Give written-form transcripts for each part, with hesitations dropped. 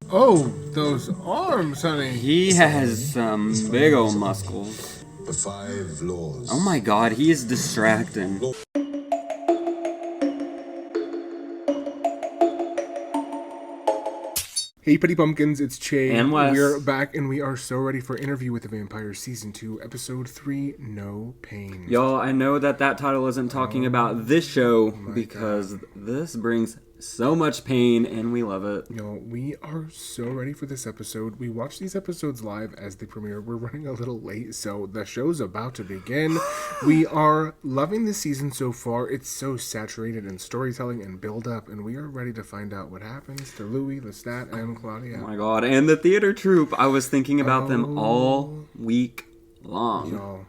Oh, those arms, honey. He has some big old muscles. The 5 laws. Oh my god, he is distracting. Hey, Petty Pumpkins, it's Chey. And Wes. We're back, and we are so ready for Interview with the Vampire Season 2, Episode 3, No Pain. Y'all, I know that title isn't talking about this show because this brings so much pain and we love it. Y'all, we are so ready for this episode. We watch these episodes live as they premiere. We're running a little late, so the show's about to begin. We are loving this season so far. It's so saturated in storytelling and build-up, and we are ready to find out what happens to Louis, Lestat, and Claudia. Oh my god, and the theater troupe. I was thinking about them all week long. Y'all,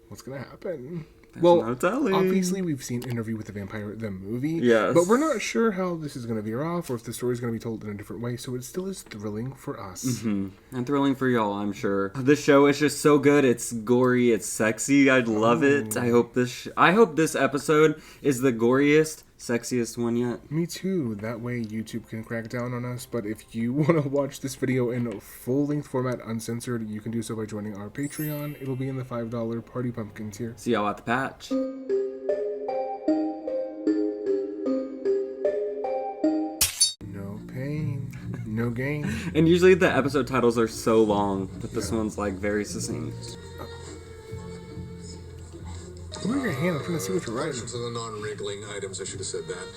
what's gonna happen? No telling. Obviously we've seen Interview with the Vampire, the movie. Yes. But we're not sure how this is going to veer off or if the story is going to be told in a different way, so it still is thrilling for us. Mm-hmm. And thrilling for y'all, I'm sure. This show is just so good. It's gory. It's sexy. I love it. I hope this episode is the goriest, sexiest one yet. Me too. That way YouTube can crack down on us. But if you want to watch this video in full-length format, uncensored, you can do so by joining our Patreon. It'll be in the $5 Party Pumpkin tier. See y'all at the patch. No pain, no gain. And usually the episode titles are so long, but this one's like very succinct. Look at your hand. I'm trying to see what you're writing. To the non-wrinkling items, I should have said that.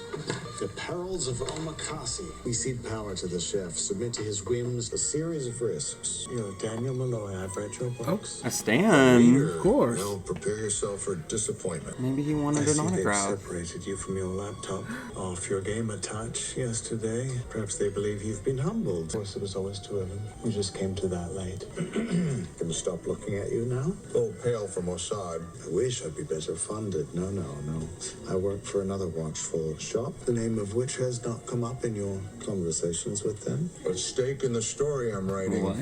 The perils of omakase. We cede power to the chef, submit to his whims, a series of risks. You're Daniel Malloy. I've read your books. A Stan. Of course. Now prepare yourself for disappointment. Maybe he wanted an autograph. They've separated you from your laptop, off your game a touch yesterday. Perhaps they believe you've been humbled. Of course, there was always two of them. You just came to that late. Can stop looking at you now? Oh, pale for Mossad. I wish I'd be better funded. No. I work for another watchful shop, the name of which has not come up in your conversations with them. A stake in the story I'm writing. What?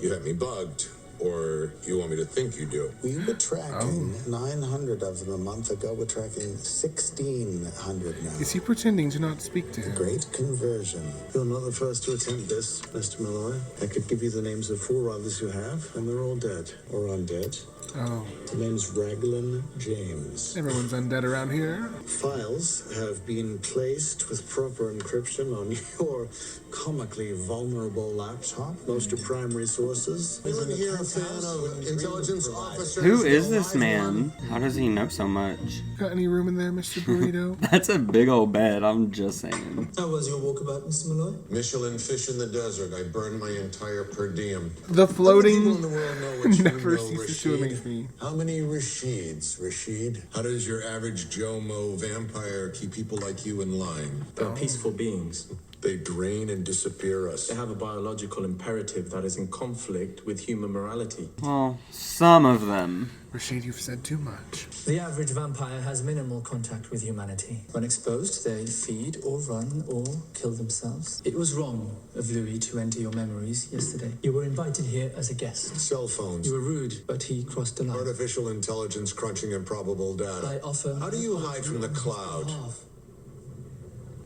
You have me bugged. Or you want me to think you do? We were tracking 900 of them a month ago. We're tracking 1,600 now. Is he pretending to not speak to him? Great conversion. You're not the first to attempt this, Mr. Malloy. I could give you the names of 4 others you have, and they're all dead. Or undead. Oh. The name's Raglan James. Everyone's undead around here. Files have been placed with proper encryption on your comically vulnerable laptop. Most of primary sources. Isn't here a fan of intelligence officers? Who is this man? How does he know so much? Got any room in there, Mr. Burrito? That's a big old bed, I'm just saying. How was your walkabout, Mr. Malloy? Michelin fish in the desert. I burned my entire per diem. The floating People in the world know what never you know, ceases to amaze me. How many Rashids, Rashid? How does your average Joe Mo vampire keep people like you in line? They're peaceful beings. They drain and disappear us. They have a biological imperative that is in conflict with human morality. Well, some of them. Rashid, you've said too much. The average vampire has minimal contact with humanity. When exposed, they feed or run or kill themselves. It was wrong of Louis to enter your memories yesterday. You were invited here as a guest. Cell phones. You were rude, but he crossed the line. Artificial intelligence crunching improbable data. I offer... How do you hide from the cloud?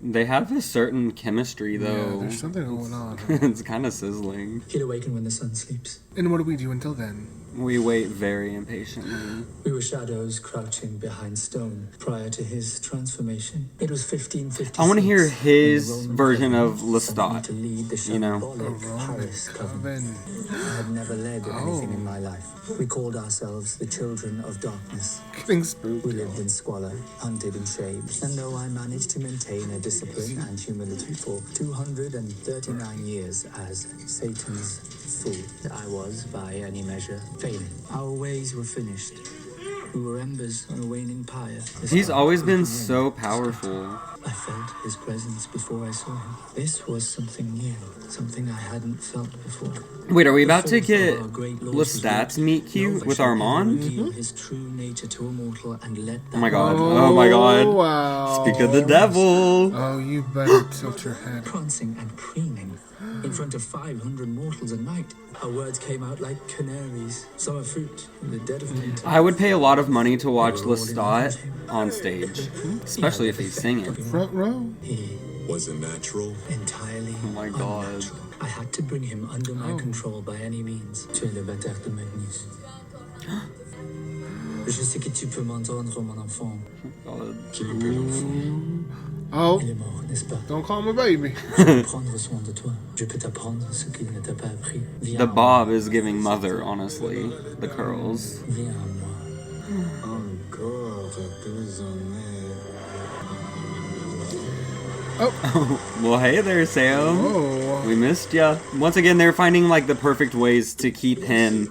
They have a certain chemistry, Yeah, though. there's something going on. It's kind of sizzling. He'll awaken when the sun sleeps. And what do we do until then? We wait very impatiently. We were shadows crouching behind stone prior to his transformation. It was 1556. I want to hear his when the Roman version of coven sent me Lestat. to lead the You know. shambolic Paris coven. I had never led anything in my life. We called ourselves the Children of Darkness. Getting spooked. We lived in squalor, hunted in shade, and though I managed to maintain a discipline and humility for 239 years as Satan's fool, I was, by any measure, failing. Our ways were finished. We were embers on a waning pyre. He's always been so powerful. I felt his presence before I saw him. This was something new, something I hadn't felt before. Wait, are we about to get Lestat's meet cute with Armand? His true nature to a mortal and let Oh my god, oh my god. Wow. Speak of the devil. Oh, you better tilt your head. prancing and preening in front of 500 mortals a night. Our words came out like canaries, summer fruit in the dead of winter. I would pay a lot of money to watch Lestat on stage, especially if he's singing. Front row. He Was it natural? Entirely Oh my God. unnatural. I had to bring him under my control by any means. Tu es le bâtard de Magnus. Je sais que tu peux m'entendre, mon enfant. God. Qui m'appelle enfant? Oh, Il est mort, n'est-ce pas? don't call him a baby. Je peux prendre soin de toi. Je peux t'apprendre ce qu'il ne t'a pas appris. Viens The à bob moi. is giving mother, honestly. The curls. Viens à moi. Encore plus en Well, hey there, Sam. Oh, We missed ya. Once again, they're finding like the perfect ways to keep him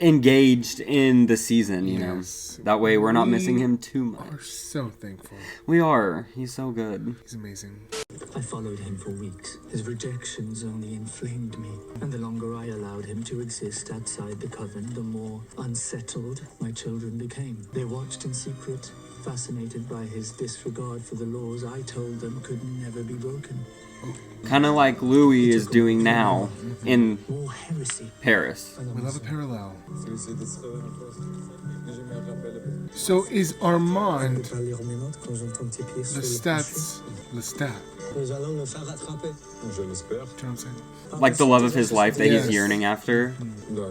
engaged in the season, you know. Yes. That way we're not missing him too much. we're so thankful. We are. He's so good. He's amazing. I followed him for weeks. His rejections only inflamed me. And the longer I allowed him to exist outside the coven, the more unsettled my children became. They watched in secret, fascinated by his disregard for the laws I told them could never be broken. Kind of like Louis is doing now in More heresy. Paris. We love a parallel. So is Armand Lestat? Nous allons le faire rattraper. Je l'espère. Do you know what I'm saying? Like the love of his life that Yes. he's yearning after.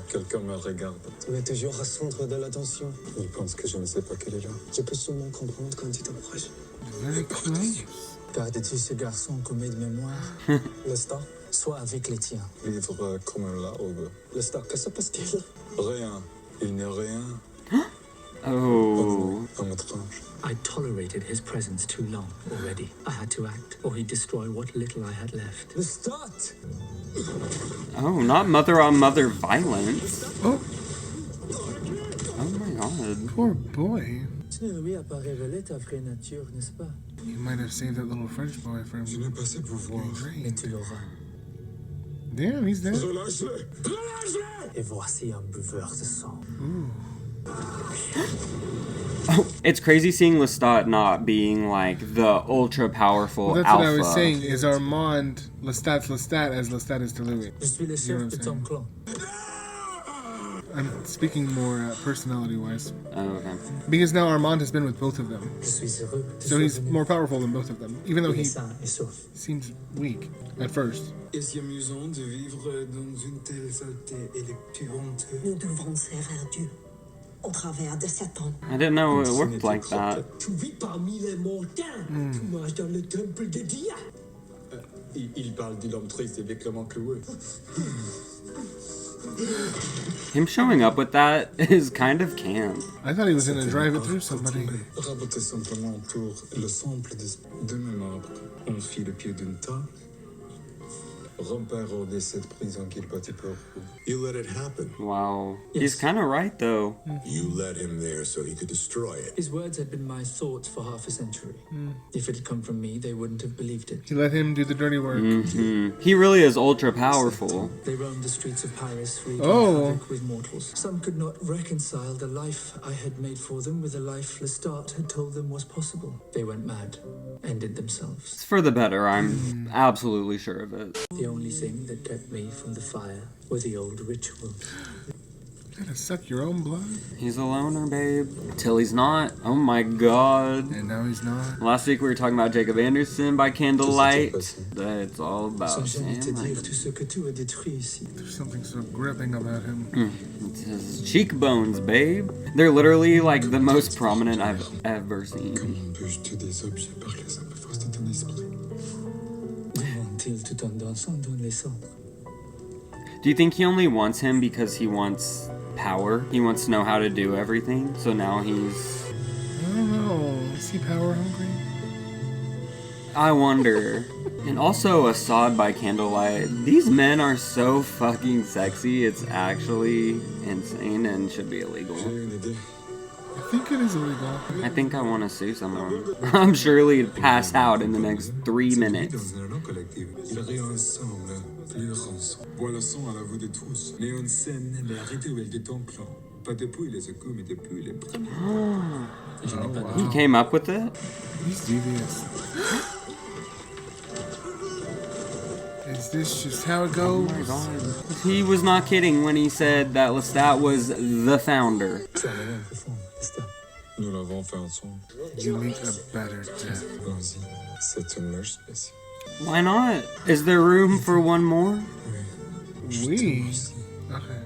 Quelqu'un me regarde. Tu es toujours au centre de l'attention. Il pense que je ne sais pas qu'il est là. Je peux seulement comprendre quand tu t'approches. Very close. Gardes-tu ce garçon comme aide-mémoire? Lestat, Sois avec les tiens. vivre comme un larve. Lestat, que se passe-t-il? Rien. Il n'y a rien. Oh. Un étrange. I tolerated his presence too long already. I had to act, or he'd destroy what little I had left. Lestat! Oh, not mother on mother violence. Oh, Oh my God. poor boy. Tu ne lui as pas révélé ta vraie nature, n'est-ce pas? You might have saved that little French boy from Je n'ai pas ce pouvoir. getting Mais drained. tu l'auras. Damn, he's dead. Relâche-le! Relâche-le! Et voici un buveur de sang. It's crazy seeing Lestat not being like the ultra powerful Well, that's alpha. what I was saying. Is Armand Lestat's Lestat as Lestat is to Louis? Je suis le You know chef what de I'm ton saying? clan. I'm speaking more personality-wise. Oh, okay. Because now Armand has been with both of them. Je suis heureux. de So he's souvenir. more powerful than both of them. Even though Il est he sain et sauf. seems weak at first. Est-ce amusant de vivre dans une telle saleté et le plus honteux? Nous devons servir Dieu au travers de Satan. I didn't know it worked like that. Tu vis parmi les mortels. Tu marches dans le temple de Dia. Il parle de l'homme triste et vêtement cloué. Him showing up with that is kind of camp. I thought he was gonna drive it through somebody. Raboter simplement pour le simple de mes membres. On fit le pied d'une table. Rompèrent de cette prison qu'il bâtit pour vous. You let it happen. Wow. Yes. He's kind of right though. You led him there so he could destroy it. His words had been my thoughts for half a century. If it had come from me, they wouldn't have believed it. He let him do the dirty work. He really is ultra powerful. They roamed the streets of Paris, wreaking Oh. havoc with mortals. Some could not reconcile the life I had made for them with the life Lestat had told them was possible. They went mad, ended themselves. It's for the better, I'm absolutely sure of it. The only thing that kept me from the fire were the old rituals. You gotta suck your own blood. He's a loner, babe. Till he's not. Oh my God. And now he's not. Last week we were talking about Jacob Anderson by candlelight. That's all about Sans jamais te Sam. dire tout ce que tu as détruit ici. There's something so gripping about him. It's his cheekbones, babe. They're literally like the most prominent I've ever seen. Comment puis-je tuer des objets par la simple force de ton esprit? Demande-t-il tout en dansant dans les cendres. Do you think he only wants him because he wants power? He wants to know how to do everything? So now he's... I don't know. Is he power hungry? I wonder. And also Assad by candlelight. These men are so fucking sexy. It's actually insane and should be illegal. J'ai une idée. I think it is illegal. I think I want to sue someone. I'm surely to pass out in the next 3 minutes. Dans un élan collectif, ils rient ensemble, plus ensemble. Bois le sang à la vue de tous. Les scène, mais arrêtez où elle de ton clan. Pas depuis les secours, mais depuis les premiers. Je n'ai pas He came up with it? He's devious. Is this just how it Oh goes? my God. He was not kidding when he said that Lestat was the founder. Tu as la langue profonde, Lestat. Nous l'avons fait ensemble. You make a better death. Vas-y. C'est une heure spéciale. Why not? Is there room for one more? We? Okay.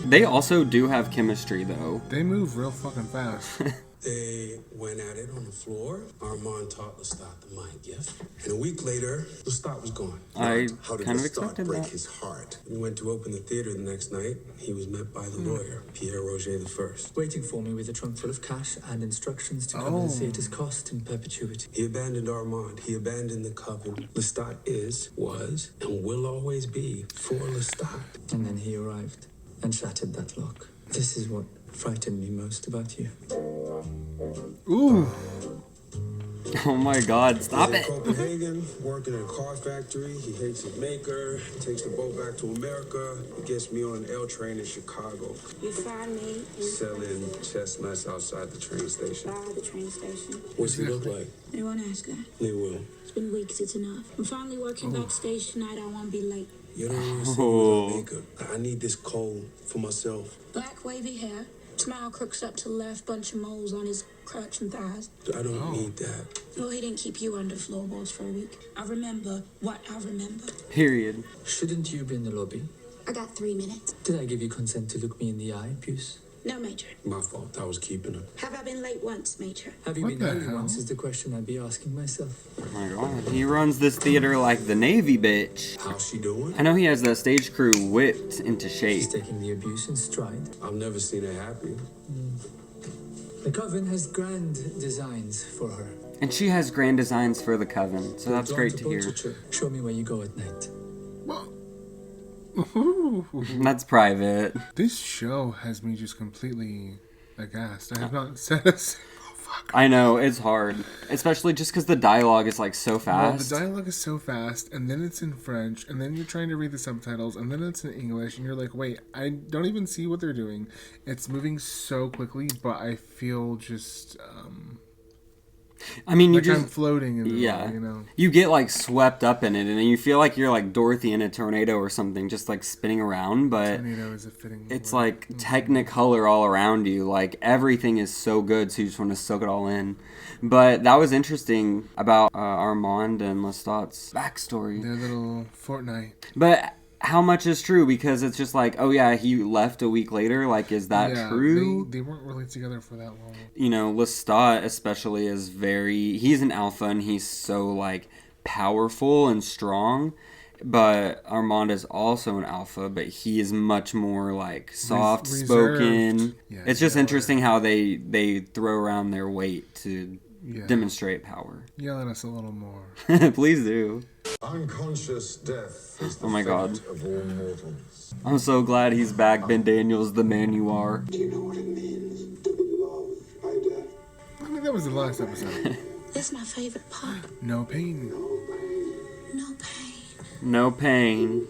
They also do have chemistry, though. They move real fucking fast. They went at it on the floor. Armand taught Lestat the mind gift. And a week later, Lestat was gone. I How did kind of Lestat expected break that. his heart? We went to open the theater the next night. He was met by the lawyer, Pierre Roger I. Waiting for me with a trunk full of cash and instructions to cover the theater's cost in perpetuity. He abandoned Armand. He abandoned the coven. Lestat is, was, and will always be for Lestat. And then he arrived and shattered that lock. This is what frightened me most about you. Ooh. Oh my god, stop He's in it. Copenhagen, working in a car factory. He hates his maker. Takes the boat back to America. He gets me on an L train in Chicago. You find me Selling chestnuts outside the train station. by the train station. What's he look like? They won't ask that. They will. It's been weeks, it's enough. I'm finally working backstage tonight. I won't be late. You don't understand makeup. I need this cold for myself. Black wavy hair, smile crooks up to the left, bunch of moles on his crotch and thighs. I don't need that. Well, he didn't keep you under floorboards for a week. I remember what I remember. Period. Shouldn't you be in the lobby? I got 3 minutes. Did I give you consent to look me in the eye, Puce? No, Major. My fault. I was keeping her. Have I been late once, Major? Have you What been the early hell? once is the question I'd be asking myself. Oh my god. He runs this theater like the Navy, bitch. How's she doing? I know he has that stage crew whipped into shape. She's taking the abuse in stride. I've never seen her happy. The coven has grand designs for her. And she has grand designs for the coven, so that's great to hear. Portraiture. Show me where you go at night. That's private. This show has me just completely aghast. I have not said a single fuck. I know, it's hard. Especially just because the dialogue is like so Well, fast. the dialogue is so fast, and then it's in French, and then you're trying to read the subtitles, and then it's in English, and you're like, wait, I don't even see what they're doing. It's moving so quickly, but I feel just, I mean, you like I'm just... floating in the Yeah. world, you know? You get like swept up in it, and you feel like you're like Dorothy in a tornado or something, just like spinning around, but... Tornado is a fitting It's word. like technicolor all around you. Like everything is so good, so you just want to soak it all in. But that was interesting about Armand and Lestat's backstory. Their little Fortnite. But how much is true? Because it's just like, oh yeah, he left a week later. Like, is that Yeah, true? They weren't really together for that long. You know, Lestat especially is he's an alpha and he's so like powerful and strong. But Armand is also an alpha, but he is much more like soft spoken. reserved. Yeah, it's just yeah. interesting how they throw around their weight to demonstrate power. Yell at us a little more. Please do. Unconscious death is the Oh my God. fate of all mortals. I'm so glad he's back. Ben Daniels, the man you are. Do you know what it means to be loved by death? I mean, that was the last episode. That's my favorite part. No pain. No pain. No pain.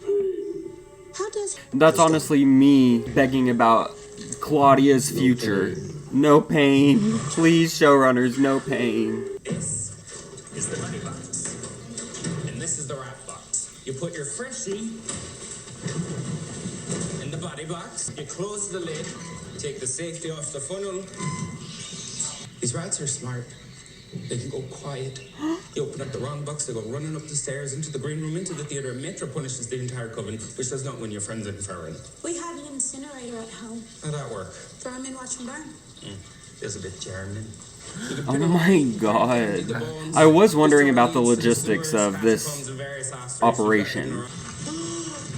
How does... That's honestly me begging about Claudia's future. No pain. Please, showrunners, no pain. This is the money box. And this is the rat box. You put your freshie in the body box. You close the lid. Take the safety off the funnel. These rats are smart. They can go quiet. You open up the wrong box, they go running up the stairs, into the green room, into the theatre. Metro punishes the entire coven, which does not win your friends in Ferrin. We had an incinerator at home. How'd that work? Throw them in, watch them burn. Feels a bit German. Oh my god. I was wondering about the logistics of this operation.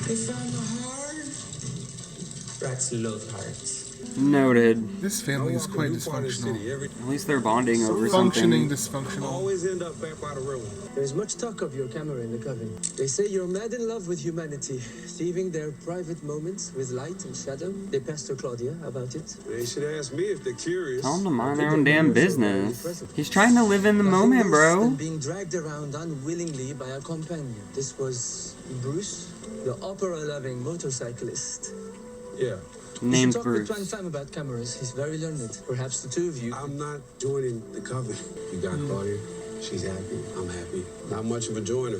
They found the heart. Rats love hearts. Noted. This family is quite dysfunctional. At least they're bonding over Functioning something. dysfunctional. Always end up back by the river. There's much talk of your camera in the coven. They say you're mad in love with humanity, thieving their private moments with light and shadow. They pester Claudia about it. They should ask me if they're curious. Tell them to mind their own damn business. He's trying to live in the moment, bro. Being dragged around unwillingly by a companion. This was Bruce, the opera-loving motorcyclist. Yeah. Named Talk Bruce. with Tuan Pham about cameras. He's very learned. Perhaps the two of you. I'm not joining the coven. You got Claudia? She's happy. I'm happy. Not much of a joiner.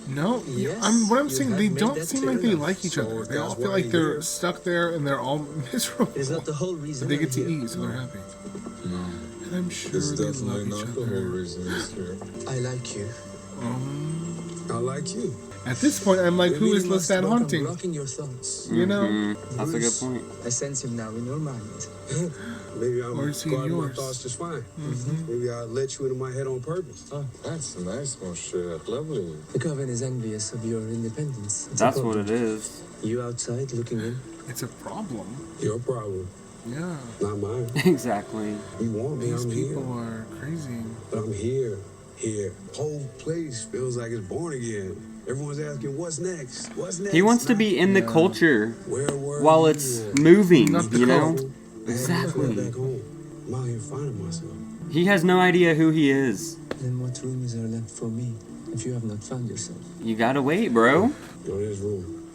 No, Yes, what I'm you saying, have they made don't that seem clear like they enough. like each other. They all that's feel why like you're they're here. stuck there and they're all miserable. Is that the whole reason But they I'm get to here? eat, so they're happy. And I'm sure It's they definitely love each not the whole other. reason he's here. I like you. I like you. At this point, I'm like, who is Lesmand haunting? Blocking your thoughts. You know? That's a good point. I sense him now in your mind. Maybe I'm Or is he in guarding my yours? thoughts just fine. Maybe I let you into my head on purpose. Oh, that's nice, mon cher. Lovely. The coven is envious of your independence. It's a That's what problem. it is. You outside looking in. It's a problem. Your problem, Yeah. not mine. Exactly. You want me, These I'm people here. are crazy. But I'm here. Whole place feels like it's born again. Everyone's asking, what's next? What's next? He wants to be in the culture Where were while you? it's moving, Not the you know? cult. Exactly. Back home. I'm out here finding myself. He has no idea who he is. Then what room is there left for me if you have not found yourself? You gotta wait, bro. Yo, there's room.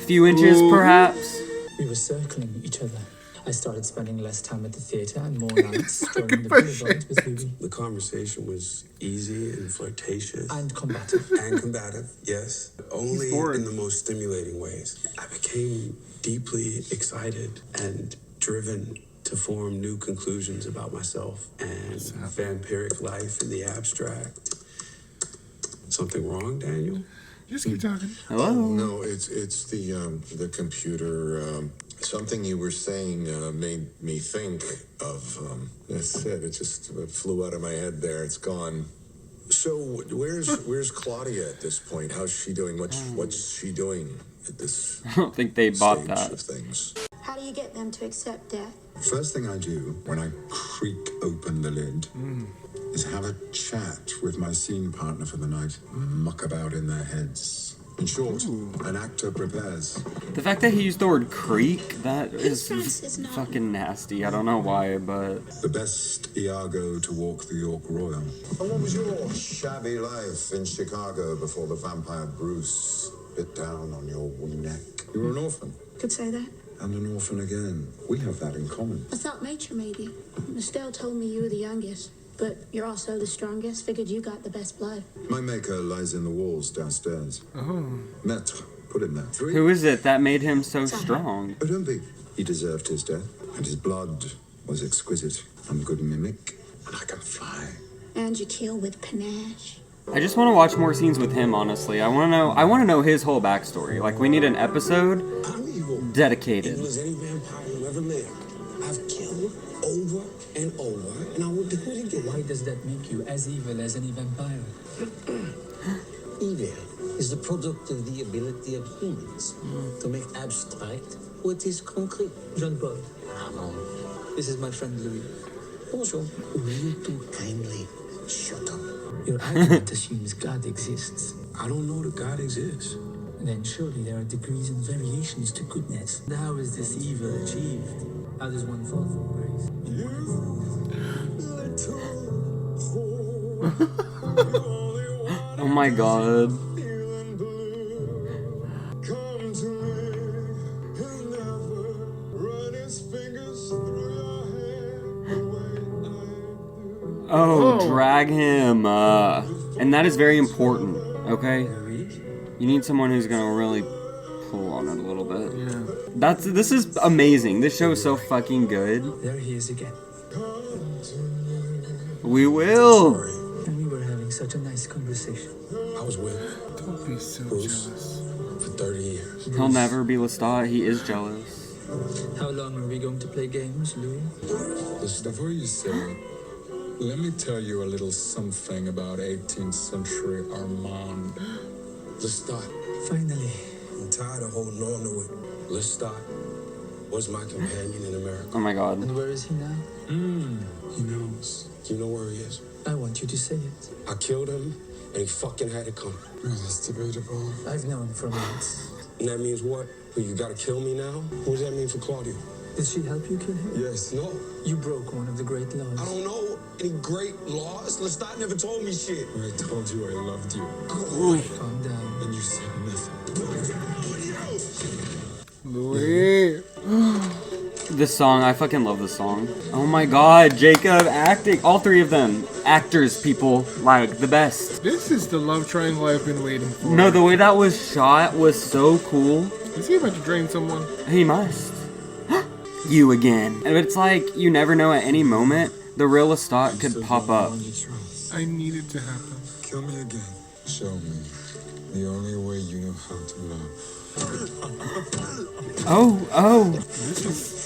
Few inches, perhaps. We were circling each other. I started spending less time at the theater and more nights strolling the boulevard with Louis. The conversation was easy and flirtatious. And combative. And combative, yes. Only bored. in the most stimulating ways. I became deeply excited and driven to form new conclusions about myself and vampiric life in the abstract. Something wrong, Daniel? Just keep talking. Hello? No, it's the computer. Something you were saying made me think of. That's it. It just flew out of my head there. It's gone. So where's Claudia at this point? How's she doing? What's she doing at this I don't think they bought stage that. of things? How do you get them to accept death? First thing I do when I creak open the lid is have a chat with my scene partner for the night. Muck about in their heads. In short, an actor prepares. The fact that he used the word creek, that is sense is not- fucking nasty. I don't know why, but The best Iago to walk the York Royal. And what was your shabby life in Chicago before the vampire Bruce bit down on your wee neck? You were an orphan. Could say that. And an orphan again. We have that in common. I thought nature made you. Estelle told me you were the youngest, but you're also the strongest. Figured you got the best blood. My maker lies in the walls downstairs. Maître, put him there. who is it that made him so strong? Oh, don't be. He deserved his death, and his blood was exquisite. I'm a good mimic, and I can fly. And you kill with panache. I just want to watch more scenes with him, honestly. I want to know his whole backstory. Like, we need an episode I'm evil. dedicated. Evil as any vampire you ever met. I've killed over and over, and I will do it again. Why does that make you as evil as any vampire? Evil is the product of the ability of humans to make abstract what is concrete. Jean-Paul, Armand, this is my friend Louis. bonjour. Will you two kindly shut up? Your argument assumes God exists. I don't know that God exists. Then surely there are degrees and variations to goodness. And how is this evil achieved? How does one fall from grace? Oh my god. Oh, drag him. And that is very important, okay? You need someone who's gonna really pull on it a little bit. Yeah. This is amazing. This show is so fucking good. There he is again. We will. And we were having such a nice conversation. I was with Don't be so Bruce jealous. for 30 years. He'll never be Lestat. He is jealous. How long are we going to play games, Louis? Listen, before you say, let me tell you a little something about 18th century Armand. Lestat. Finally. I'm tired of holding on to it. Lestat was my companion in America. Oh my god. And where is he now? He knows. You know where he is? I want you to say it. I killed him, and he fucking had to come. Oh, that's debatable. I've known for months. And that means what? Well, you gotta kill me now? What does that mean for Claudia? Did she help you kill him? Yes. No. You broke one of the great laws. I don't know any great laws. Lestat never told me shit. I told you I loved you, Calm down. and you said nothing. Louis. This song, I fucking love this song. Oh my god, Jacob acting. All three of them. Actors, people. Like, the best. This is the love triangle I've been waiting for. No, the way that was shot was so cool. Is he about to drain someone? He must. You again. And it's like, you never know at any moment, the real Lestat could pop up. I need it to happen. Kill me again. Show me the only way you know how to love. Oh. This is...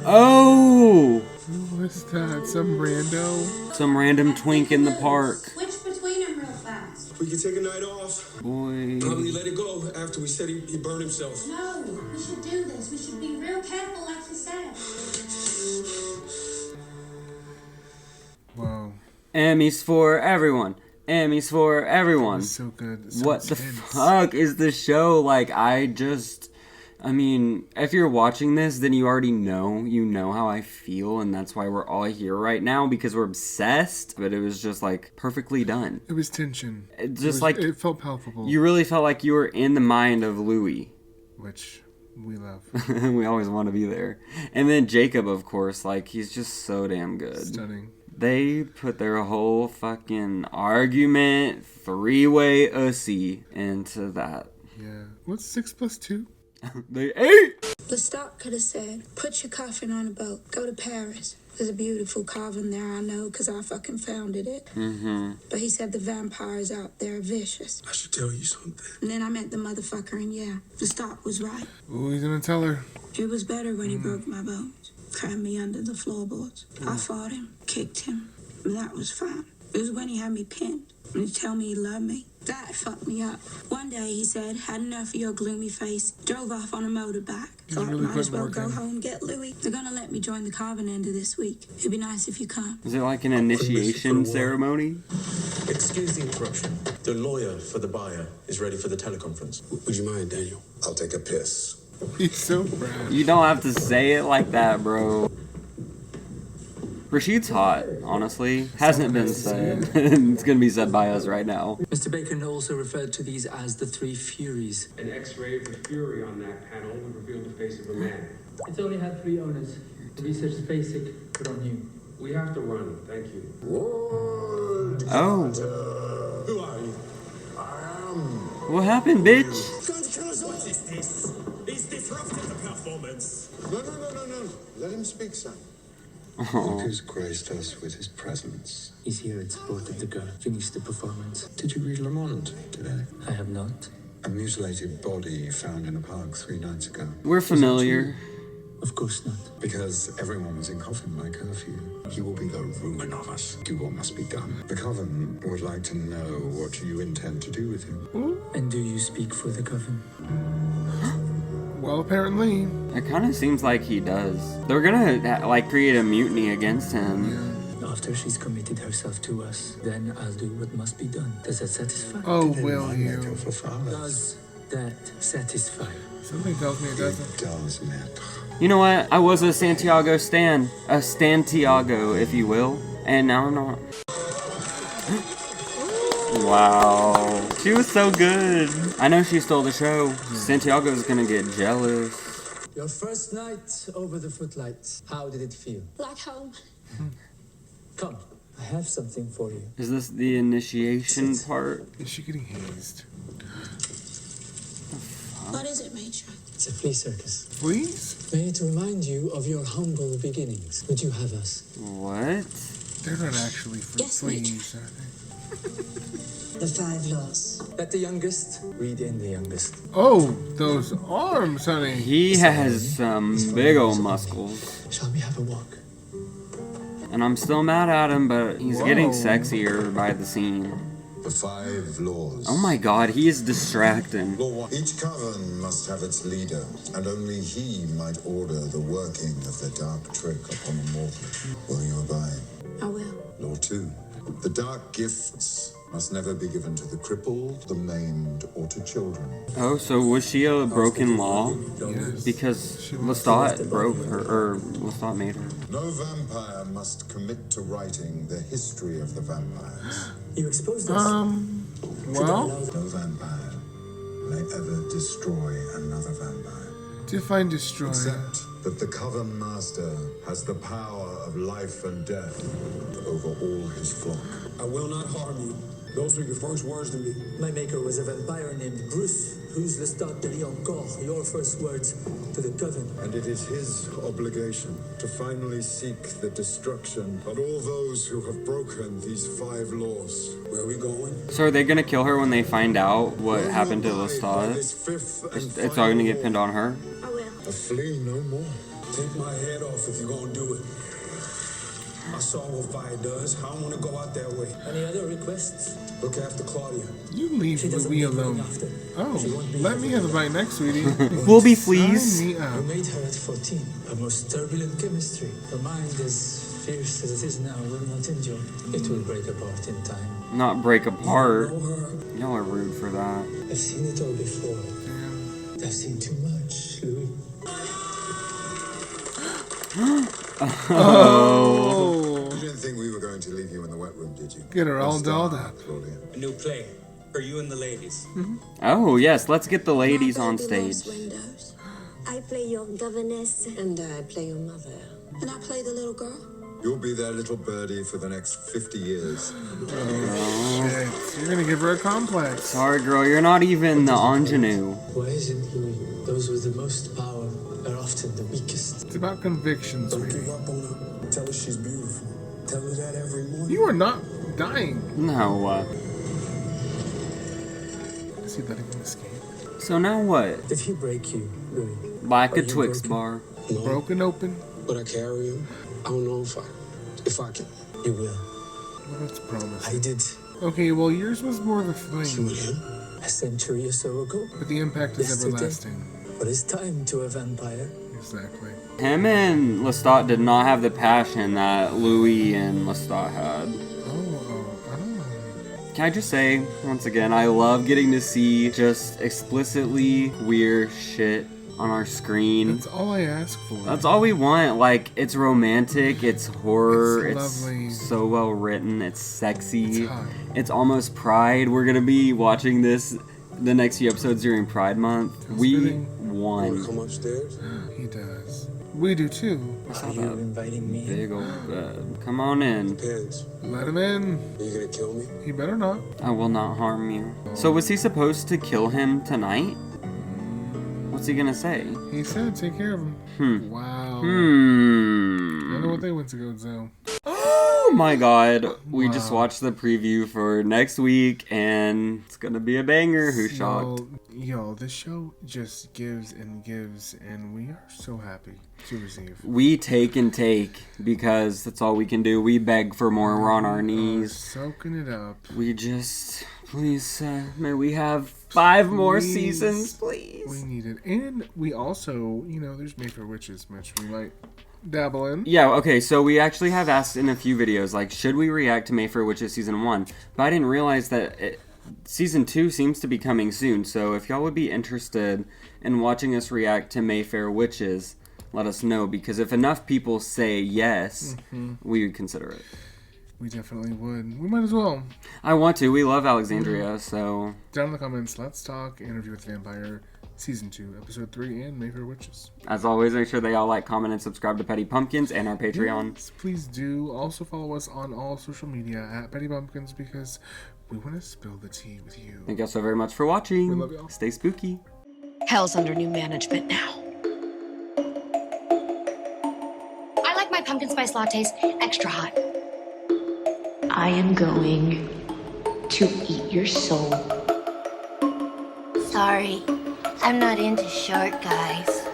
Oh. Who was that? Some rando? Some random twink in the park. Switch between them real fast. We can take a night off. Boy. Probably let it go after we said he burned himself. No, we should do this. We should be real careful, like you said. Wow. Emmys for everyone. Emmys for everyone. That was so good. So what intense. the fuck is this show? Like, I mean, if you're watching this, then you already know. You know how I feel, and that's why we're all here right now, because we're obsessed. But it was just, like, perfectly done. It was tension. It felt palpable. You really felt like you were in the mind of Louis. Which we love. We always want to be there. And then Jacob, of course, like, he's just so damn good. Stunning. They put their whole fucking argument, three-way ussy into that. Yeah. What's 6 plus 2? They ate! Lestat could have said, put your coffin on a boat, go to Paris. There's a beautiful coven there, I know, because I fucking founded it. Mm-hmm. But he said the vampires out there are vicious. I should tell you something. And then I met the motherfucker, and yeah, Lestat was right. Oh, he's gonna tell her. It was better when he broke my bones, crammed me under the floorboards. I fought him, kicked him, and that was fine. It was when he had me pinned, and he told me he loved me. That fucked me up. One day, he said, had enough of your gloomy face, drove off on a motorbike. Thought really might as well putting go work in. home, get Louis. They're gonna let me join the coven end of this week. It'd be nice if you come. Is it like an initiation ceremony? Excuse the interruption. The lawyer for the buyer is ready for the teleconference. Would you mind, Daniel? I'll take a piss. He's so proud. You don't have to say it like that, bro. Rashid's hot, honestly. Hasn't been said. It's gonna be said by us right now. Mr. Bacon also referred to these as the Three Furies. An X-ray of the fury on that panel would reveal the face of a man. It's only had 3 owners. The research is basic, but on you. We have to run. Thank you. Oh. Who are you? I am. What happened, bitch? What is this? He's disrupted the performance. No. Let him speak, son. Oh. Lucas graced us with his presence. He's here in support of the girl. Finish the performance. Did you read Lesmand today? I have not. A mutilated body found in a park 3 nights ago. We're familiar. Of course not. Because everyone was in coffin by curfew. He will be the ruin of us. Do what must be done. The coven would like to know what you intend to do with him. And do you speak for the coven? Well, apparently. It kind of seems like he does. They're gonna, like, create a mutiny against him. After she's committed herself to us, then I'll do what must be done. Does that satisfy? Oh, will you? Does that satisfy? Something tells me it doesn't. It does, maître. You know what? I was a Santiago stan. A Stantiago, if you will. And now I'm not. Wow. She was so good. I know she stole the show. Santiago's gonna get jealous. Your first night over the footlights. How did it feel? Like home. Come, I have something for you. Is this the initiation part? Is she getting hazed? What is it, Major? It's a flea circus. Please? May it remind you of your humble beginnings. Would you have us? What? They're not actually fleas, are they? The 5 laws. Let the youngest read in the youngest. Oh, those arms, honey. He has some big old muscles. Shall we have a walk? And I'm still mad at him, but he's getting sexier by the scene. The 5 laws. Oh my god, he is distracting. Law 1. Each coven must have its leader, and only he might order the working of the dark trick upon a mortal. Will you abide? I will. Law 2. The dark gifts must never be given to the crippled, the maimed, or to children. Oh, so was she a broken law? Yes. Because Lestat broke her, or Lestat made her. No vampire must commit to writing the history of the vampires. You exposed us. Well, No vampire may ever destroy another vampire. Define destroy. Except that the Coven Master has the power of life and death over all his flock. I will not harm you. Those were your first words to me. My maker was a vampire named Bruce, who's Lestat de Lioncourt, your first words to the Coven. And it is his obligation to finally seek the destruction of all those who have broken these 5 laws. Where are we going? So are they gonna kill her when they find out what happened to Lestat? It's all gonna get pinned on her? I will. A flea no more. Take my head off if you're gonna do it. I saw what fire does. I don't want to go out that way. Any other requests? Look after Claudia. You leave Louis alone. Oh, let me have a bite next, sweetie. We'll be fleas. Sign me up. I made her at 14. A most turbulent chemistry. Her mind as fierce as it is now will not endure. It will break apart in time. Not break apart. Y'all are rude for that. I've seen it all before. I've seen too much, Louis. Oh. You didn't think we were going to leave you in the wet room, did you? Get her all Let's dolled start, up. Claudia. A new play for you and the ladies. Oh, yes, let's get the ladies on stage. I play your governess. And I play your mother. And I play the little girl. You'll be their little birdie for the next 50 years. Oh, shit. You're gonna give her a complex. Sorry, girl, you're not even the ingenue. Why is it, Louis? Those with the most power are often the weakest. It's about convictions, Don't sweetie. give up on her. Tell her she's beautiful. Tell her that every morning. You are not dying. No. Is he letting him escape? So now what? Did he break you, Louis? Like Are a you Twix broken? bar. No, Broken open? but I carry him. I don't know if I can. You will. Well, that's promise. I did. Okay, well, yours was more of a You fling, and him? A century or so ago. but the impact is Yesterday. everlasting. What is time to a vampire? Exactly. Him and Lestat did not have the passion that Louis and Lestat had. Oh. Can I just say, once again, I love getting to see just explicitly weird shit on our screen. That's all I ask for. That's all we want. Like, it's romantic, it's horror, It's lovely. so well written, it's sexy, It's hot. it's almost Pride. We're gonna be watching this the next few episodes during Pride Month. We fitting. You want to won. come upstairs? He does. We do too. I saw Are you that inviting me? big old bed. Come on in. Depends. Let him in. Are you going to kill me? He better not. I will not harm you. So was he supposed to kill him tonight? What's he gonna say? He said take care of him. Wow. I know what they went to go do. Oh my god. We Wow. just watched the preview for next week and it's gonna be a banger. Who's shocked? Yo, this show just gives, and we are so happy to receive. We take and take because that's all we can do. We beg for more. We're on our knees. Soaking it up. We just, please, may we have 5 more Please. seasons, please. We need it. And we also, there's Mayfair Witches, which we might dabble in. Yeah, okay, so we actually have asked in a few videos, like, should we react to Mayfair Witches Season 1? But I didn't realize that Season 2 seems to be coming soon, so if y'all would be interested in watching us react to Mayfair Witches, let us know, because if enough people say yes, we would consider it. We definitely would. We might as well. I want to. We love Alexandria, so... Down in the comments, let's talk Interview with the Vampire, Season 2, Episode 3, and Mayfair Witches. As always, make sure they all like, comment, and subscribe to Petty Pumpkins and our Patreon. Yes, please do. Also follow us on all social media at Petty Pumpkins because we want to spill the tea with you. Thank y'all so very much for watching. We love y'all. Stay spooky. Hell's under new management now. I like my pumpkin spice lattes extra hot. I am going to eat your soul. Sorry, I'm not into short guys.